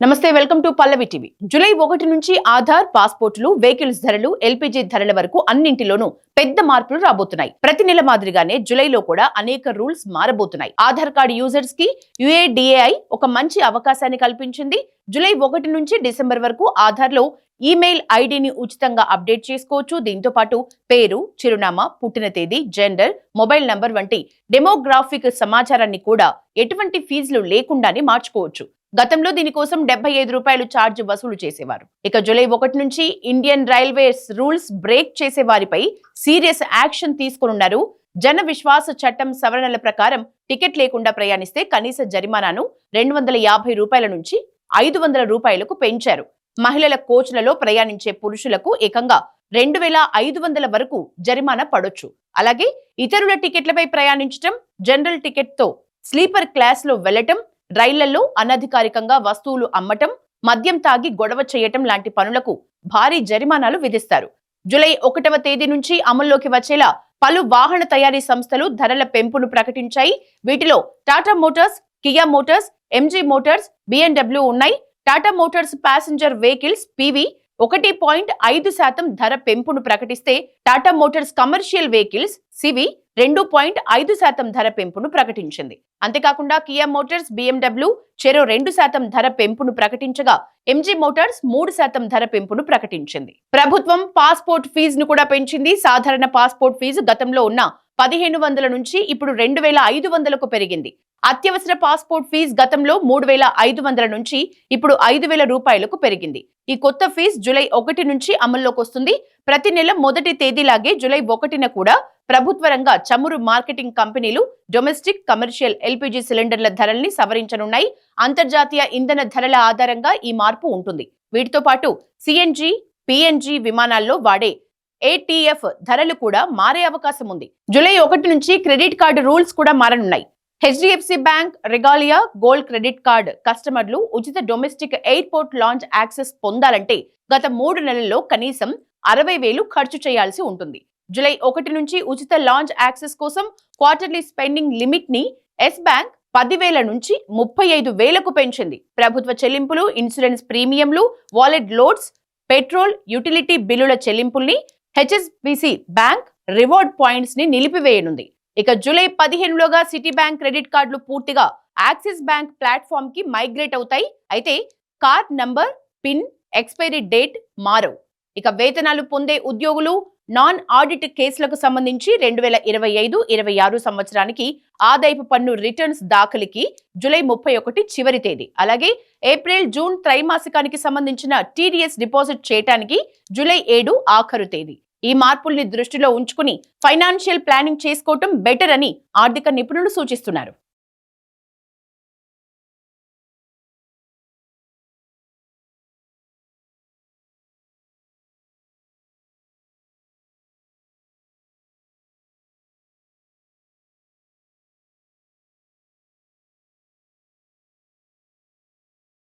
నమస్తే, welcome to Pallavi TV. July 1 నుంచి Aadhaar, పాస్పోర్టులు, vehicles ధరలు, ఎల్పీజీ ధరల వరకు అన్నింటిలోనూ పెద్ద మార్పులు రాబోతున్నాయి. ప్రతి నెల మాదిరిగానే జూలైలో కూడా అనేక రూల్స్ మారబోతున్నాయి. ఆధార్ కార్డు యూజర్స్ కి యుఐడిఏఐ ఒక మంచి అవకాశాన్ని కల్పించింది. జూలై 1 నుంచి డిసెంబర్ వరకు ఆధార్ లో ఈమెయిల్ ఐడిని ఉచితంగా అప్డేట్ చేసుకోవచ్చు. దీంతో పాటు పేరు, చిరునామా, పుట్టిన తేదీ, జెండర్, మొబైల్ నంబర్ వంటి డెమోగ్రాఫిక్ సమాచారాన్ని కూడా ఎటువంటి ఫీజులు లేకుండానే మార్చుకోవచ్చు. గతంలో దీనికోసం ₹75 ఛార్జ్ వసూలు చేసేవారు. ఇక జూలై 1 నుంచి ఇండియన్ రైల్వేస్ రూల్స్ బ్రేక్ చేసే వారిపై సీరియస్ యాక్షన్ తీసుకోనున్నారు. జన విశ్వాస చట్టం సవరణల ప్రకారం టికెట్ లేకుండా ప్రయాణిస్తే కనీస జరిమానాను ₹250 నుంచి ₹500 పెంచారు. మహిళల కోచ్లలో ప్రయాణించే పురుషులకు ఏకంగా 2500 వరకు జరిమానా పడొచ్చు. అలాగే ఇతరుల టికెట్లపై ప్రయాణించటం, జనరల్ టికెట్ తో స్లీపర్ క్లాస్ లో వెళ్లటం, రైళ్లలో అనధికారికంగా వస్తువులు అమ్మటం, మద్యం తాగి గొడవ చేయటం లాంటి పనులకు భారీ జరిమానాలు విధిస్తారు. జూలై 1వ తేదీ నుంచి అమల్లోకి వచ్చేలా పలు వాహన తయారీ సంస్థలు ధరల పెంపును ప్రకటించాయి. వీటిలో Tata Motors, Kia Motors, MG Motors, BMW ఉన్నాయి. Tata Motors passenger vehicles PV 1.5% ధర పెంపును ప్రకటిస్తే, Tata Motors commercial vehicles CV 2.5% ధర పెంపును ప్రకటించింది. అంతేకాకుండా కియా మోటార్స్, BMW చెరో 2% ధర పెంపును ప్రకటించగా, ఎంజీ మోటార్స్ 3% ధర పెంపును ప్రకటించింది. ప్రభుత్వం పాస్పోర్ట్ ఫీజును కూడా పెంచింది. సాధారణ పాస్పోర్ట్ ఫీజు గతంలో ఉన్న 1500 నుంచి ఇప్పుడు 2500కు పెరిగింది. అత్యవసర పాస్పోర్ట్ ఫీజు గతంలో 3500 నుంచి ఇప్పుడు ₹5000కు పెరిగింది. ఈ కొత్త ఫీజు జూలై 1 నుంచి అమల్లోకి వస్తుంది. ప్రతి నెల మొదటి తేదీలాగే జూలై 1న కూడా ప్రభుత్వ రంగ చమురు మార్కెటింగ్ కంపెనీలు డొమెస్టిక్, కమర్షియల్ ఎల్పీజీ సిలిండర్ల ధరల్ని సవరించనున్నాయి. అంతర్జాతీయ ఇంధన ధరల ఆధారంగా ఈ మార్పు ఉంటుంది. వీటితో పాటు CNG, PNG విమానాల్లో వాడే ATF ధరలు కూడా మారే అవకాశం ఉంది. జూలై 1 నుంచి క్రెడిట్ కార్డు రూల్స్ కూడా మారనున్నాయి. HDFC bank Regalia gold credit card కస్టమర్లు ఉచిత డొమెస్టిక్ ఎయిర్పోర్ట్ లాంచ్ యాక్సెస్ పొందాలంటే గత 3 నెలల్లో కనీసం 60,000 ఖర్చు చేయాల్సి ఉంటుంది. జూలై 1 నుంచి ఉచిత లాంచ్ యాక్సెస్ కోసం క్వార్టర్లీ స్పెండింగ్ లిమిట్ ని ఎస్ బ్యాంక్ 10,000 నుంచి 35,000కు పెంచింది. ప్రభుత్వ చెల్లింపులు, ఇన్సూరెన్స్ ప్రీమియంలు, వాలెట్ లోడ్స్, పెట్రోల్, యుటిలిటీ బిల్లుల చెల్లింపుల్ని HSBC బ్యాంక్ రివార్డ్ పాయింట్స్ ని నిలిపివేయనుంది. ఇక జూలై 15లోగా సిటీ బ్యాంక్ క్రెడిట్ కార్డులు పూర్తిగా యాక్సిస్ బ్యాంక్ ప్లాట్ఫామ్ కి మైగ్రేట్ అవుతాయి. అయితే card number, pin, expiry date మారవు. ఇక వేతనాలు పొందే ఉద్యోగులు, నాన్ ఆడిట్ కేసులకు సంబంధించి 2025-26 సంవత్సరానికి ఆదాయపు పన్ను రిటర్న్స్ దాఖలుకి జూలై 31 చివరి తేదీ. అలాగే ఏప్రిల్, జూన్ త్రైమాసికానికి సంబంధించిన TDS డిపాజిట్ చేయడానికి జూలై 7 ఆఖరు తేదీ. ఈ మార్పుల్ని దృష్టిలో ఉంచుకుని ఫైనాన్షియల్ ప్లానింగ్ చేసుకోవటం బెటర్ అని ఆర్థిక నిపుణులు సూచిస్తున్నారు.